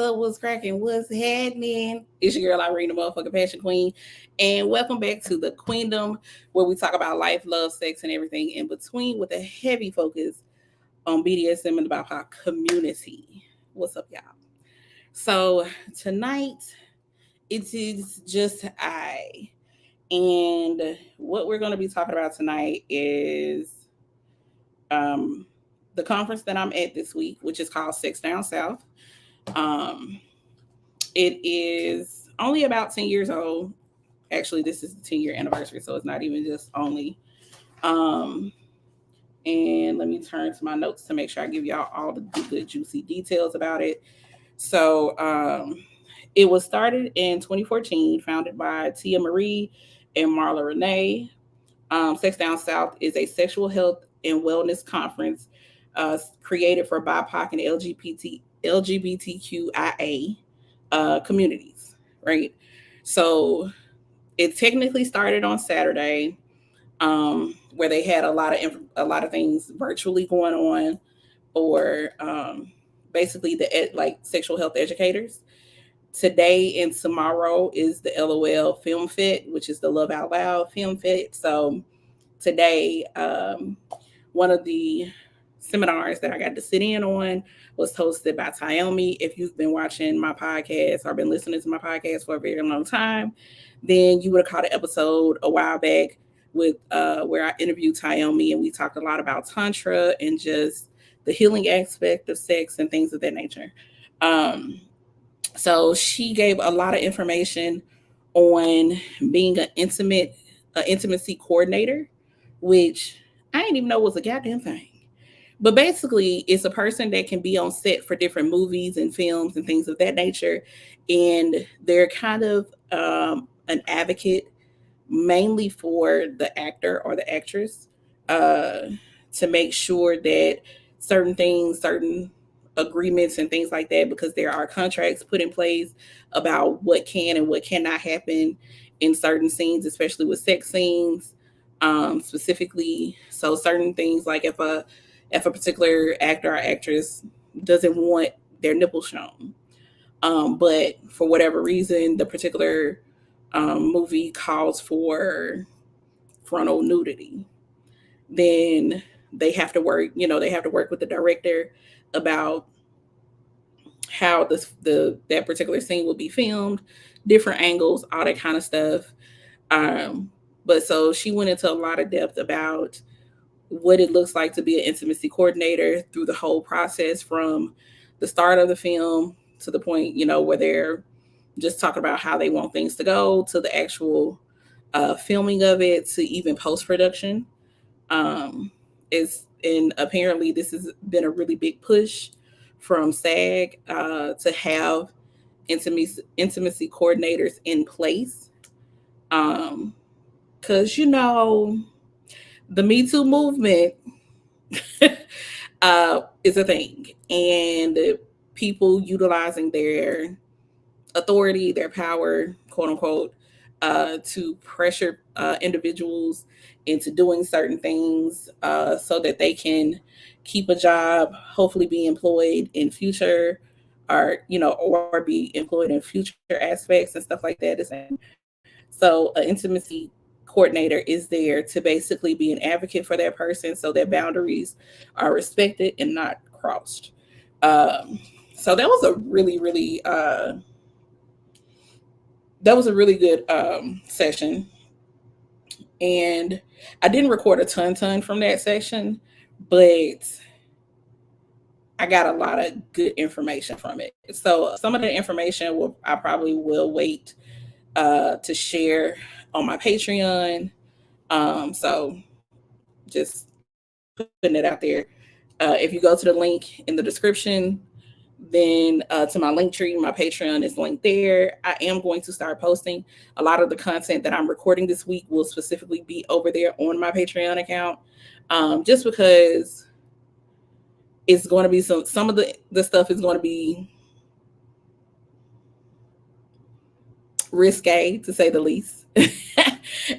up? What's cracking? What's happening? It's your girl Irene, the motherfucking passion queen, and welcome back to the Queendomme, where we talk about life, love, sex, and everything in between, with a heavy focus on BDSM and about our community. What's up, y'all? So tonight it is just and what we're going to be talking about tonight is um the conference that I'm at this week, which is called Sex Down South. Um, it is only about 10 years old. Actually, this is the 10-year anniversary, so it's not even just only. Um, and let me turn to my notes to make sure I give y'all all the good, juicy details about it. So, it was started in 2014, founded by Tia Marie and Marla Renee. Sex Down South is a sexual health and wellness conference created for BIPOC and LGBTQIA communities, right? So it technically started on Saturday, where they had a lot of things virtually going on, or basically like sexual health educators. Today and tomorrow is the LOL Film Fit, which is the Love Out Loud Film Fit. So today, one of the seminars that I got to sit in on was hosted by Taomi. If you've been watching my podcast or been listening to my podcast for a very long time, then you would have caught an episode a while back with where I interviewed Taomi, and we talked a lot about Tantra and just the healing aspect of sex and things of that nature. So she gave a lot of information on being an intimacy coordinator, which I didn't even know was a goddamn thing. But basically, it's a person that can be on set for different movies and films and things of that nature. And they're kind of an advocate mainly for the actor or the actress, uh, to make sure that certain agreements and things like that, because there are contracts put in place about what can and what cannot happen in certain scenes, especially with sex scenes, specifically. So certain things, like if a particular actor or actress doesn't want their nipples shown, but for whatever reason the particular movie calls for frontal nudity, then they have to work with the director about how that particular scene will be filmed, different angles, all that kind of stuff. But so she went into a lot of depth about what it looks like to be an intimacy coordinator through the whole process, from the start of the film to the point, where they're just talking about how they want things to go, to the actual filming of it, to even post production. And apparently this has been a really big push from SAG to have intimacy coordinators in place, because the Me Too movement is a thing, and people utilizing their authority, their power, quote unquote, to pressure individuals into doing certain things, so that they can keep a job, hopefully be employed in future, or be employed in future aspects and stuff like that. So an intimacy coordinator is there to basically be an advocate for that person, so their boundaries are respected and not crossed. So that was a really good session, and I didn't record a ton from that session, but I got a lot of good information from it. So some of the information I probably will wait to share on my Patreon. So just putting it out there. If you go to the link in the description, then to my link tree, my Patreon is linked there. I am going to start posting a lot of the content that I'm recording this week will specifically be over there on my Patreon account, just because it's going to be some of the stuff is going to be risque, to say the least.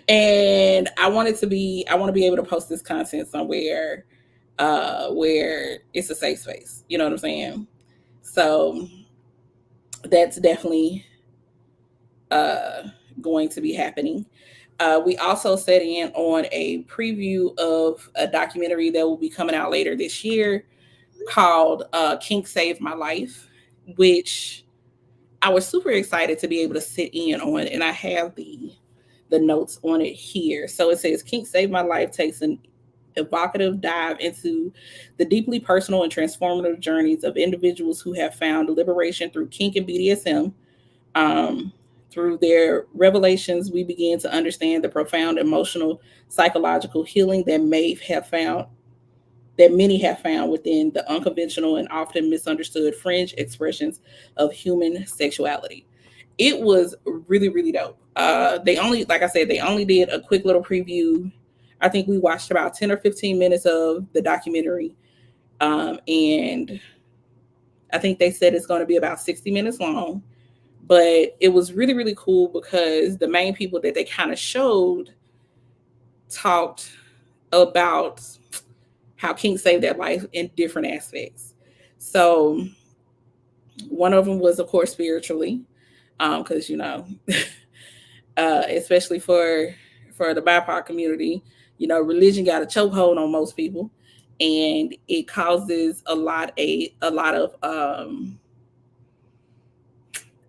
And I want to be able to post this content somewhere where it's a safe space. You know what I'm saying? So that's definitely uh, going to be happening. We also set in on a preview of a documentary that will be coming out later this year called Kink Saved My Life, which I was super excited to be able to sit in on, and I have the notes on it here. So it says Kink Saved My Life takes an evocative dive into the deeply personal and transformative journeys of individuals who have found liberation through kink and BDSM. Um, Through their revelations, we begin to understand the profound emotional, psychological healing that many have found within the unconventional and often misunderstood fringe expressions of human sexuality. It was really, really dope. They only, like I said, they only did a quick little preview. I think we watched about 10 or 15 minutes of the documentary. And I think they said it's going to be about 60 minutes long. But it was really, really cool because the main people that they kind of showed talked about how kink saved their life in different aspects. So one of them was, of course, spiritually, because especially for the BIPOC community, religion got a chokehold on most people, and it causes a lot of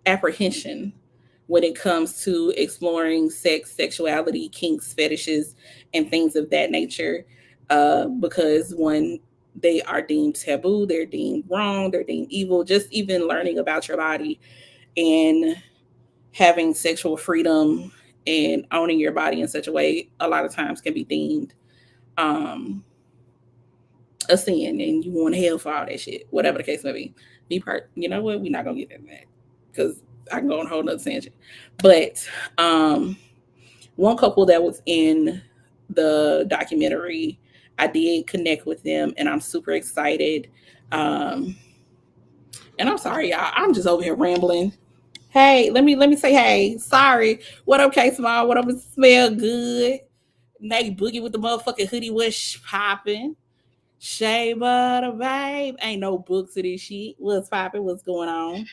apprehension when it comes to exploring sex, sexuality, kinks, fetishes, and things of that nature. Because when they are deemed taboo, they're deemed wrong, they're deemed evil. Just even learning about your body and having sexual freedom and owning your body in such a way, a lot of times can be deemed um, a sin, and you want hell for all that shit, whatever the case may be. You know what? We're not gonna get into that because I can go on a whole nother tangent. But one couple that was in the documentary, I did connect with them, and I'm super excited. Um, and I'm sorry, y'all. I'm just over here rambling. Hey, let me say hey. Sorry. What up, K Small? What up? It smell good. Nate Boogie with the motherfucking hoodie was popping. Shay Butter, babe. Ain't no books of this shit. What's popping? What's going on?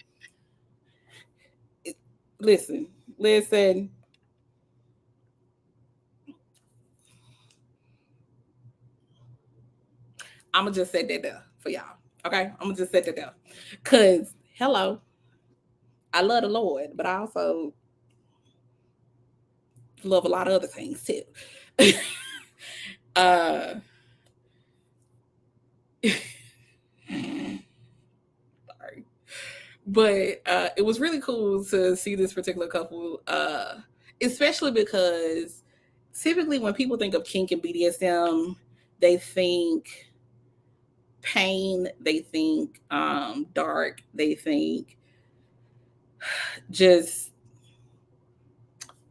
Listen, listen. I'm gonna just set that there for y'all. Okay, I'm gonna just set that there. Cause hello, I love the Lord, but I also love a lot of other things too. uh, sorry, but it was really cool to see this particular couple, especially because typically when people think of kink and BDSM, they think pain, they think dark, they think just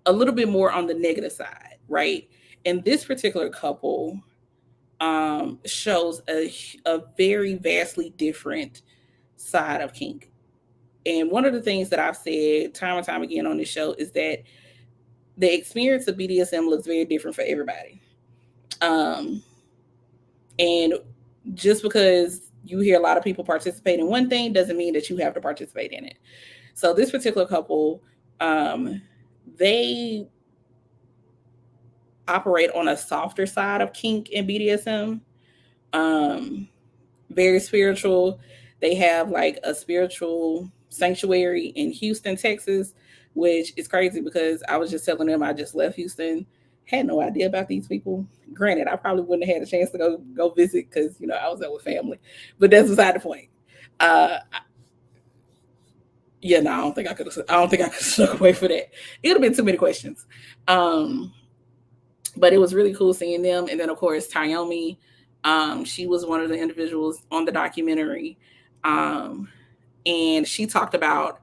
a little bit more on the negative side, right? And this particular couple shows a very vastly different side of kink. And one of the things that I've said time and time again on this show is that the experience of BDSM looks very different for everybody. Um, and just because you hear a lot of people participate in one thing doesn't mean that you have to participate in it. So this particular couple, they operate on a softer side of kink and BDSM. Um, Very spiritual. They have like a spiritual sanctuary in Houston, Texas, which is crazy because I was just telling them I just left Houston, had no idea about these people. Granted, I probably wouldn't have had a chance to go visit because I was there with family, but that's beside the point. Uh, yeah, no, I don't think I could have. I don't think I could have snuck away for that. It would have been too many questions. Um, but it was really cool seeing them. And then of course Tayomi, she was one of the individuals on the documentary, um, and she talked about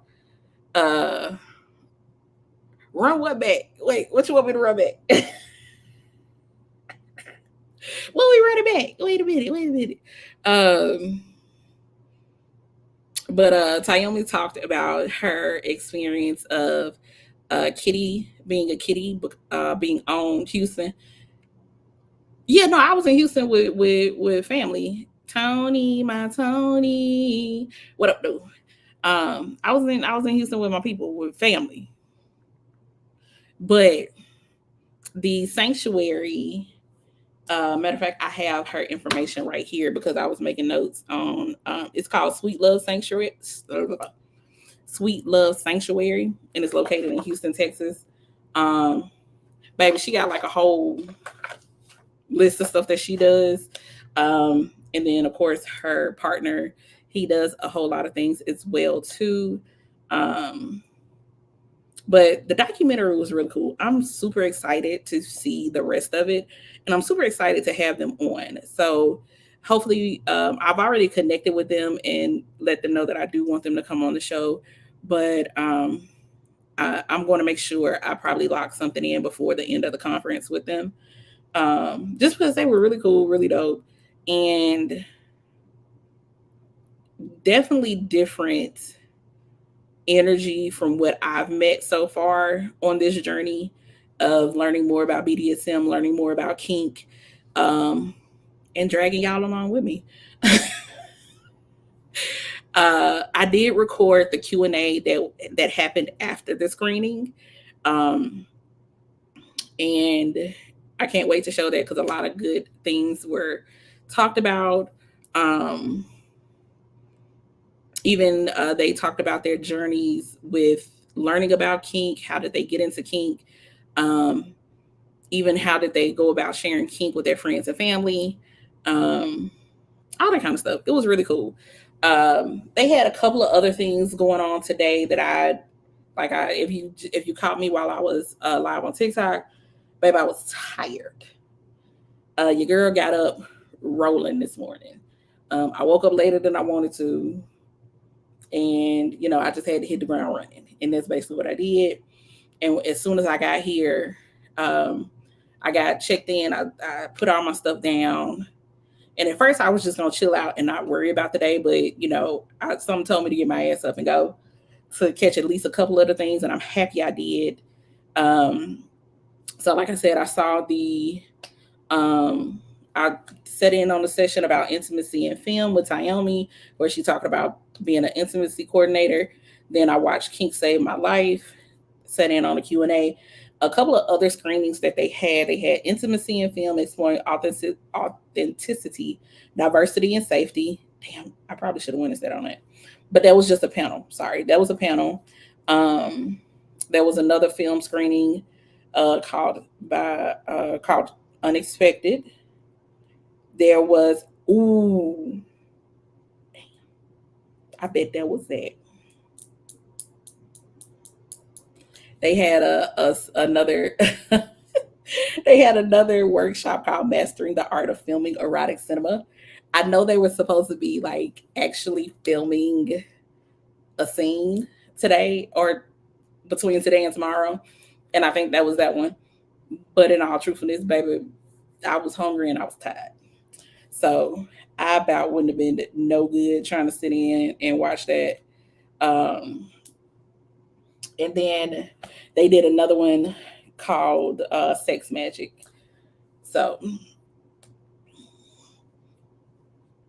uh, run what back? Wait, what you want me to run back? Well, we run it back. Wait a minute. Wait a minute. Um, but Tayomi talked about her experience of Kitty being a kitty, being owned Houston. Yeah, no, I was in Houston with family. Tony, my Tony. What up, dude? I was in Houston with my people, with family. But the sanctuary, matter of fact, I have her information right here because I was making notes on. It's called Sweet Love Sanctuary. Sweet Love Sanctuary, and it's located in Houston, Texas. Um, Baby, she got like a whole list of stuff that she does. And then of course her partner, he does a whole lot of things as well too. Um, but the documentary was really cool. I'm super excited to see the rest of it, and I'm super excited to have them on. So hopefully, I've already connected with them and let them know that I do want them to come on the show. But I'm going to make sure I probably lock something in before the end of the conference with them, just because they were really cool, really dope, and definitely different energy from what I've met so far on this journey of learning more about BDSM, learning more about kink, um, and dragging y'all along with me. I did record the Q&A that happened after the screening, um, and I can't wait to show that because a lot of good things were talked about. Um, Even they talked about their journeys with learning about kink. How did they get into kink? Um, Even how did they go about sharing kink with their friends and family? Um, all that kind of stuff. It was really cool. They had a couple of other things going on today that I like. If you caught me while I was live on TikTok, babe, I was tired. Your girl got up rolling this morning. I woke up later than I wanted to, and I just had to hit the ground running, and that's basically what I did. And as soon as I got here, um, I got checked in. I put all my stuff down, and at first I was just gonna chill out and not worry about the day. But something told me to get my ass up and go to catch at least a couple other things, and I'm happy I did. Um, so, like I said, I saw I set in on the session about intimacy in film with Tayomi, where she talked about being an intimacy coordinator. Then I watched Kink Save My Life, set in on a Q&A. A couple of other screenings that they had. They had intimacy in film, exploring authenticity, diversity, and safety. Damn, I probably should have went and said on that. But that was just a panel. Sorry, that was a panel. Um, there was another film screening called Unexpected. There was ooh, I bet that was that. They had another they had another workshop called Mastering the Art of Filming Erotic Cinema. I know they were supposed to be like actually filming a scene today or between today and tomorrow, and I think that was that one. But in all truthfulness, baby, I was hungry and I was tired. So I about wouldn't have been no good trying to sit in and watch that. Um, and then they did another one called Sex Magic. So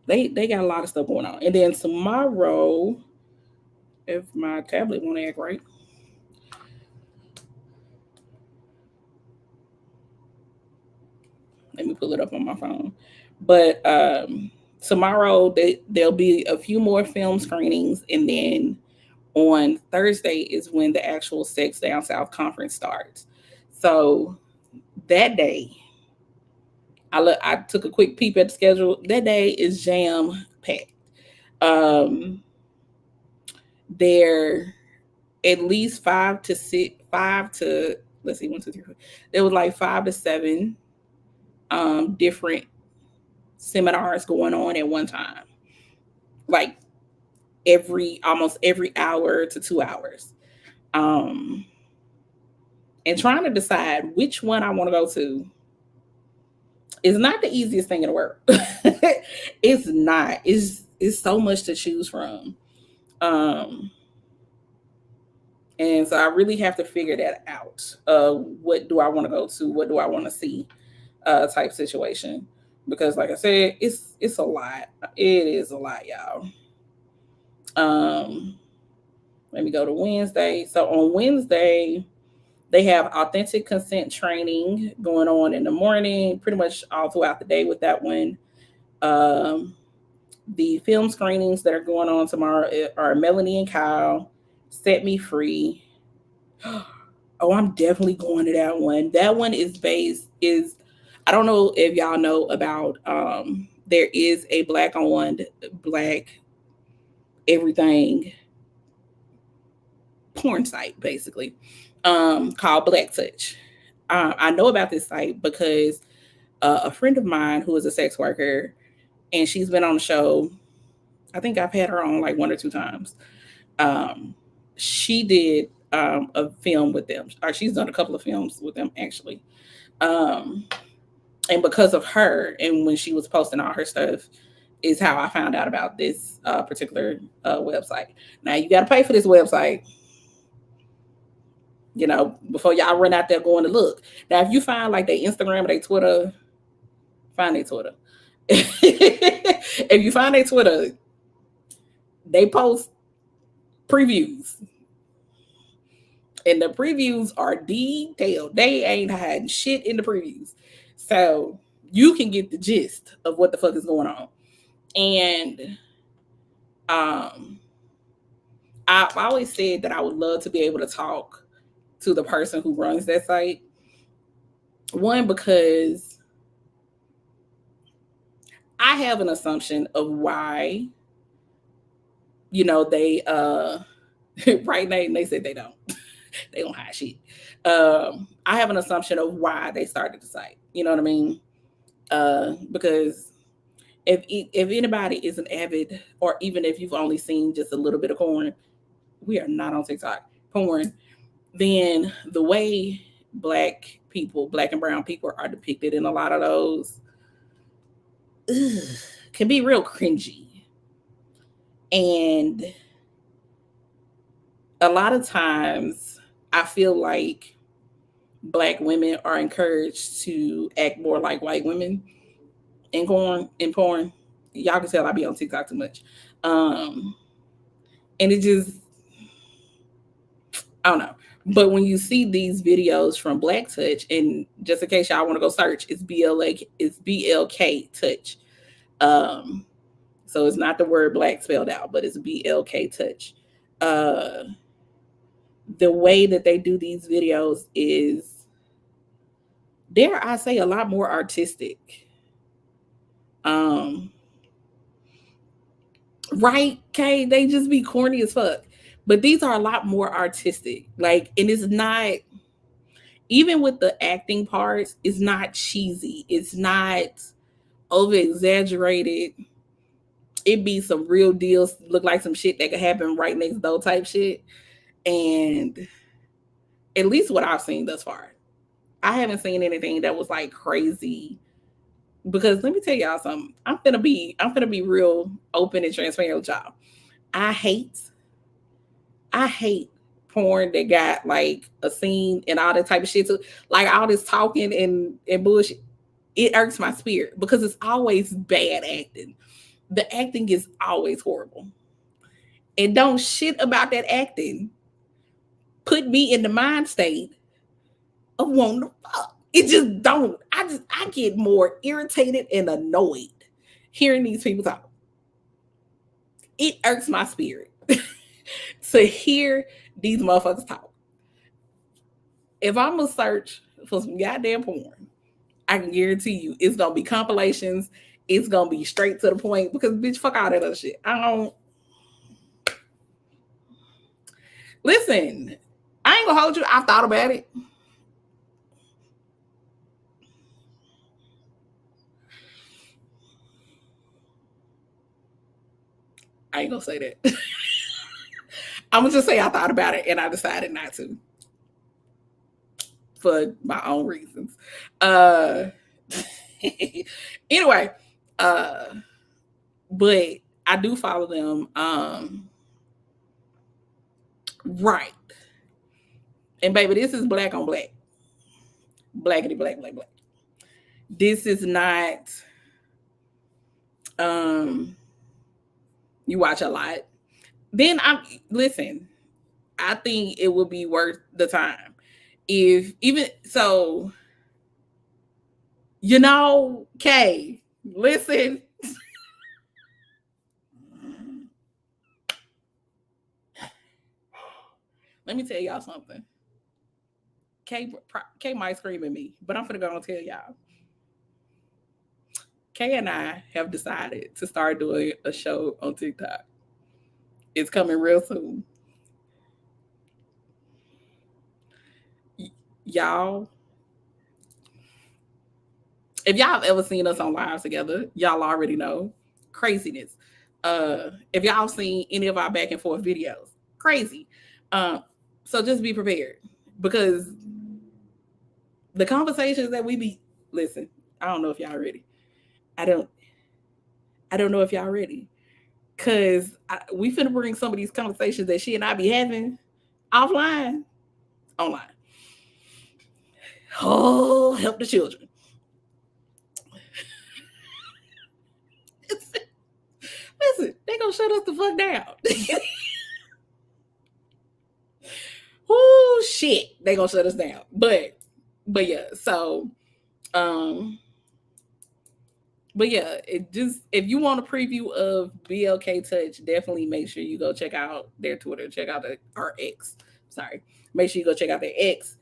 they got a lot of stuff going on. And then tomorrow, if my tablet won't act right, let me pull it up on my phone. But tomorrow there'll be a few more film screenings, and then on Thursday is when the actual Sex Down South conference starts. So that day, I took a quick peep at the schedule. That day is jam packed. Um, there at least five to let's see, 1, 2, 3, 4. There was like 5 to 7 different seminars going on at one time, like almost every hour to 2 hours. Um, and trying to decide which one I want to go to is not the easiest thing in the world. It's not. It's so much to choose from. Um, and so I really have to figure that out. What do I want to go to? What do I want to see? Type situation. Because like I said, it's a lot. It is a lot, y'all. Um, Let me go to Wednesday. So on Wednesday, they have authentic consent training going on in the morning, pretty much all throughout the day with that one. Um, the film screenings that are going on tomorrow are Melanie and Kyle, Set Me Free. Oh, I'm definitely going to that one. That one is I don't know if y'all know about there is a black owned black everything porn site basically called Black Touch. I know about this site because a friend of mine who is a sex worker, and she's been on the show. I think I've had her on like one or two times. She did a film with them, or she's done a couple of films with them actually. Um, and because of her, and when she was posting all her stuff, is how I found out about this particular website. Now you got to pay for this website, before y'all run out there going to look. Now, if you find like their Instagram or their Twitter, find their Twitter. If you find their Twitter, they post previews. And the previews are detailed. They ain't hiding shit in the previews. So you can get the gist of what the fuck is going on. And I always said that I would love to be able to talk to the person who runs that site. One, because I have an assumption of why, they right now they said they don't. They don't hide shit. I have an assumption of why they started the site. You know what I mean? Because if anybody is an avid, or even if you've only seen just a little bit of porn, we are not on TikTok porn, then the way black and brown people are depicted in a lot of those can be real cringy. And a lot of times I feel like black women are encouraged to act more like white women in porn. Y'all can tell I be on TikTok too much. And it just, I don't know. But when you see these videos from Black Touch, and just in case y'all want to go search, it's BLK Touch. So it's not the word black spelled out, but it's BLK Touch. The way that they do these videos is, dare I say, a lot more artistic. Right, Kay? They just be corny as fuck. But these are a lot more artistic. Like, and it's not, even with the acting parts, it's not cheesy. It's not over exaggerated. It be some real deals, look like some shit that could happen right next door type shit. And at least what I've seen thus far, I haven't seen anything that was like crazy. Because let me tell y'all something. I'm gonna be real open and transparent with y'all. I hate porn that got like a scene and all that type of shit too. Like all this talking and bullshit. It irks my spirit because it's always bad acting. The acting is always horrible. And don't shit about that acting put me in the mind state of wanting to fuck. It just don't. I get more irritated and annoyed hearing these people talk. It irks my spirit to hear these motherfuckers talk. If I'm gonna search for some goddamn porn, I can guarantee you it's gonna be compilations. It's gonna be straight to the point because bitch, fuck all that other shit. I don't listen. I ain't gonna hold you. I've thought about it. I ain't gonna say that. I'm gonna just say I thought about it and I decided not to for my own reasons. Anyway, but I do follow them. Right. And baby, this is black on black. Blackity black, black, black. This is not you watch a lot. Then I'm listen, I think it would be worth the time. If even so, Kay, listen. Let me tell y'all something. Kay might scream at me, but I'm gonna go and tell y'all. Kay and I have decided to start doing a show on TikTok. It's coming real soon. Y'all, if y'all have ever seen us on live together, y'all already know craziness. If y'all seen any of our back and forth videos, crazy. So just be prepared because the conversations that we be listen. I don't know if y'all ready. I don't. I don't know if y'all ready because we finna bring some of these conversations that she and I be having offline, online. Oh, help the children. Listen, they gonna shut us the fuck down. Oh shit, they gonna shut us down. But yeah, so um but yeah, it just if you want a preview of BLK Touch, definitely make sure you go check out their Twitter, check out our X. Sorry. Make sure you go check out their X.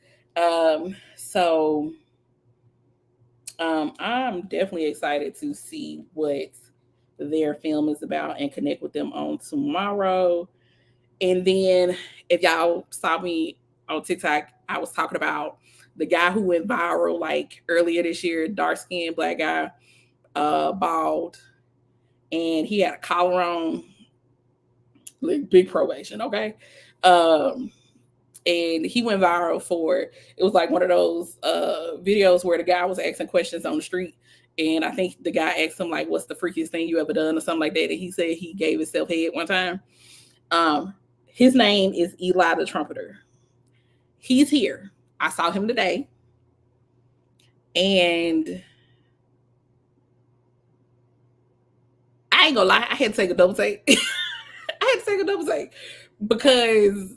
So I'm definitely excited to see what their film is about and connect with them on tomorrow. And then if y'all saw me on TikTok, I was talking about the guy who went viral like earlier this year, dark skinned black guy, bald, and he had a collar on, like big probation, okay? Um, and he went viral for it was like one of those videos where the guy was asking questions on the street. And I think the guy asked him like, "What's the freakiest thing you ever done?" or something like that. And he said he gave himself head one time. Um, his name is Eli the Trumpeter. He's here. I saw him today. And I ain't gonna lie, I had to take a double take. I had to take a double take because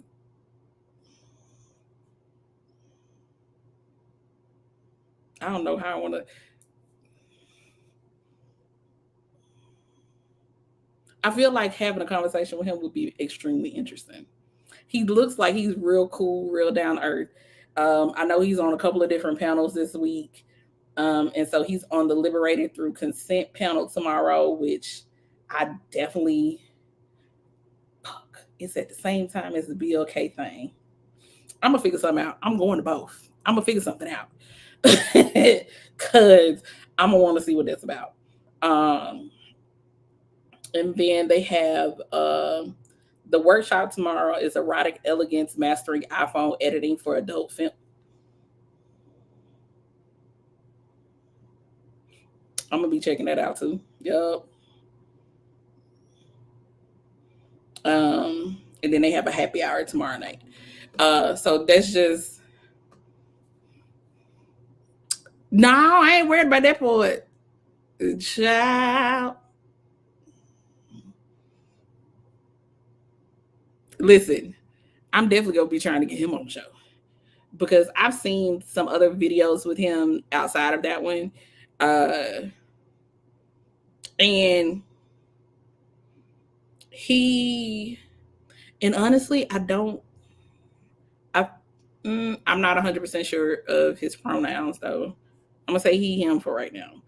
I don't know how I want to. I feel like having a conversation with him would be extremely interesting. He looks like he's real cool, real down to earth. I know he's on a couple of different panels this week. And so he's on the Liberated Through Consent panel tomorrow, which I definitely, fuck, it's at the same time as the BLK thing. I'm going to figure something out. I'm going to both. I'm going to figure something out because I'm going to want to see what that's about. And then they have the workshop tomorrow is Erotic Elegance Mastering iPhone Editing for Adult Film. I'm gonna be checking that out too. Yup. And then they have a happy hour tomorrow night. So that's just no, I ain't worried about that part. Child. Listen, I'm definitely gonna be trying to get him on the show because I've seen some other videos with him outside of that one. And he and honestly, I I'm not 100% sure of his pronouns though. I'm gonna say he him for right now.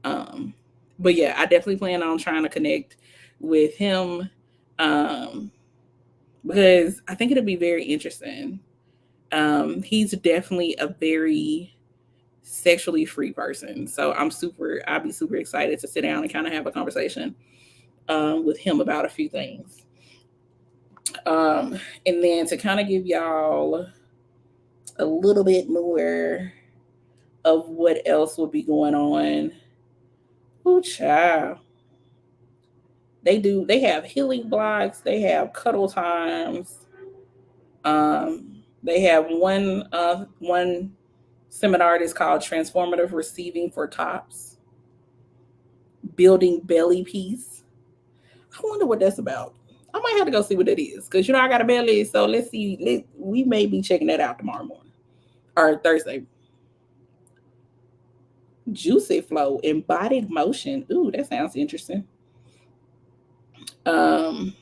Um, but yeah, I definitely plan on trying to connect with him um, because I think it'll be very interesting. He's definitely a very sexually free person, so I'll be super excited to sit down and kind of have a conversation with him about a few things. And then to kind of give y'all a little bit more of what else will be going on. Oh, child. They have healing blocks, they have cuddle times. They have one seminar that's called Transformative Receiving for Tops, Building Belly Peace. I wonder what that's about. I might have to go see what that is because I got a bed list. So let's see. We may be checking that out tomorrow morning or Thursday. Juicy flow, embodied motion. Ooh, that sounds interesting. Um,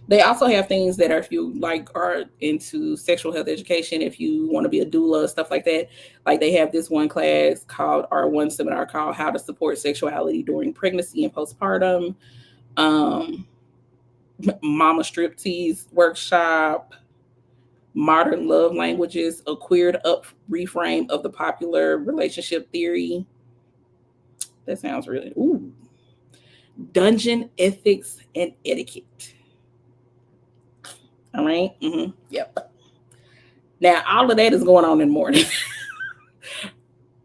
they also have things that are, if you like are into sexual health education, if you want to be a doula, stuff like that. Like they have this one class called, or one seminar called "How to Support Sexuality During Pregnancy and Postpartum." Um, Mama Striptease workshop, modern love languages, a queered up reframe of the popular relationship theory. That sounds really, ooh. Dungeon ethics and etiquette. All right. Mm-hmm. Yep. Now all of that is going on in the morning.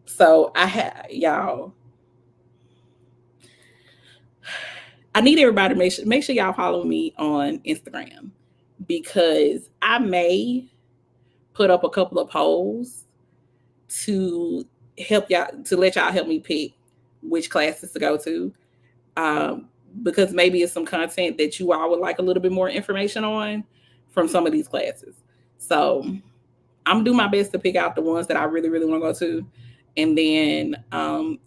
So I have y'all. I need everybody to make sure y'all follow me on Instagram because I may put up a couple of polls to help y'all, to let y'all help me pick which classes to go to. Um, because maybe it's some content that you all would like a little bit more information on from some of these classes. So I'm gonna do my best to pick out the ones that I really, really want to go to. And then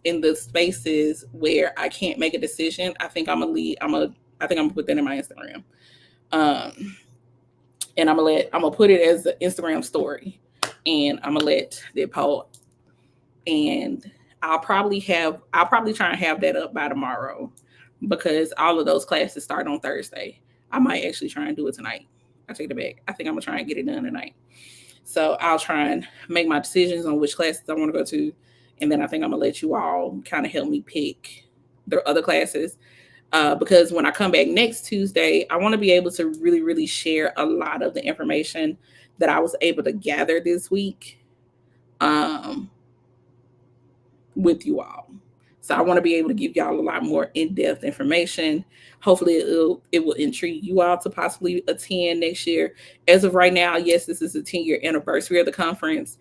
in the spaces where I can't make a decision, I think I'm gonna leave. I think I'm gonna put that in my Instagram. Um, and I'm gonna put it as an Instagram story, and I'm gonna let the poll. And I'll probably try and have that up by tomorrow because all of those classes start on Thursday. I might actually try and do it tonight. I take it back. I think I'm gonna try and get it done tonight. So I'll try and make my decisions on which classes I want to go to, and then I think I'm gonna let you all kind of help me pick the other classes. Because when I come back next Tuesday, I want to be able to really, really share a lot of the information that I was able to gather this week with you all. So I want to be able to give y'all a lot more in-depth information. Hopefully it will intrigue you all to possibly attend next year. As of right now, yes, this is the 10-year anniversary of the conference.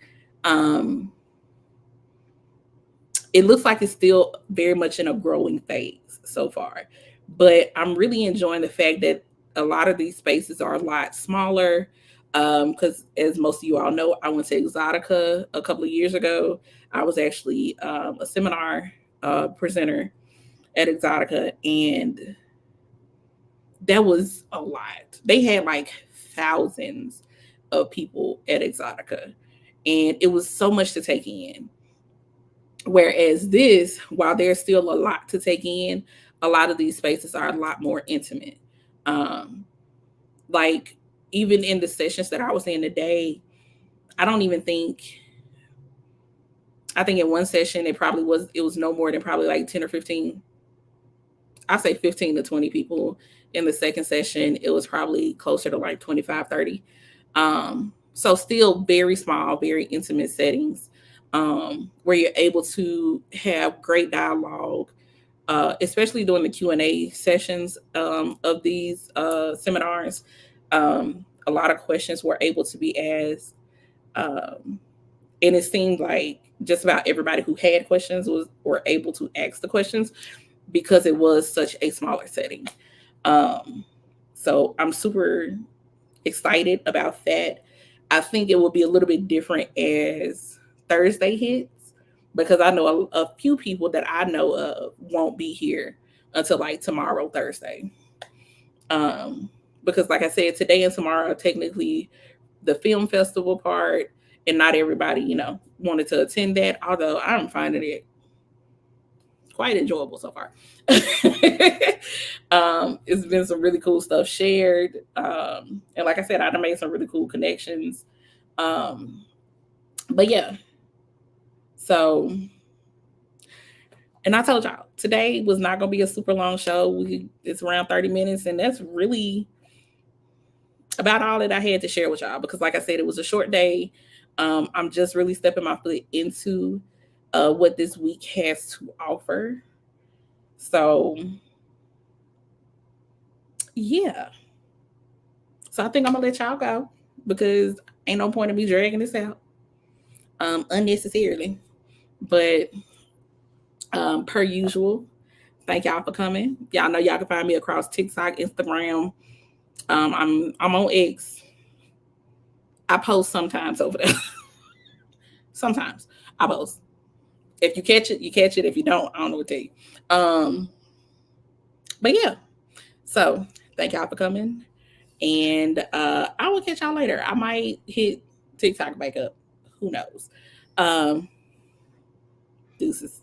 It looks like it's still very much in a growing phase so far. But I'm really enjoying the fact that a lot of these spaces are a lot smaller. Because as most of you all know, I went to Exotica a couple of years ago. I was actually a seminar presenter at Exotica, and that was a lot. They had like thousands of people at Exotica, and it was so much to take in. Whereas this, while there's still a lot to take in, a lot of these spaces are a lot more intimate. Like even in the sessions that I was in today, I don't even think, I think in one session it was no more than probably like 10 or 15. I say 15 to 20 people. In the second session, it was probably closer to like 25, 30. So still very small, very intimate settings, where you're able to have great dialogue, especially during the Q&A sessions of these seminars. A lot of questions were able to be asked. And it seemed like just about everybody who had questions were able to ask the questions because it was such a smaller setting. So I'm super excited about that. I think it will be a little bit different as Thursday hits because I know a few people that I know of won't be here until like tomorrow, Thursday. Because like I said, today and tomorrow are technically the film festival part, and not everybody, wanted to attend that, although I'm finding it quite enjoyable so far. It's been some really cool stuff shared. And like I said, I've made some really cool connections. But yeah. So, and I told y'all, today was not going to be a super long show. It's around 30 minutes, and that's really about all that I had to share with y'all because like I said, it was a short day. I'm just really stepping my foot into what this week has to offer. So yeah. So I think I'm gonna let y'all go because ain't no point in me dragging this out unnecessarily. But per usual, Thank y'all for coming. Y'all know y'all can find me across TikTok, Instagram. I'm on X. I post sometimes over there. Sometimes I post. If you catch it, you catch it. If you don't, I don't know what to tell you. But yeah. So thank y'all for coming. And I will catch y'all later. I might hit TikTok back up. Who knows? Deuces.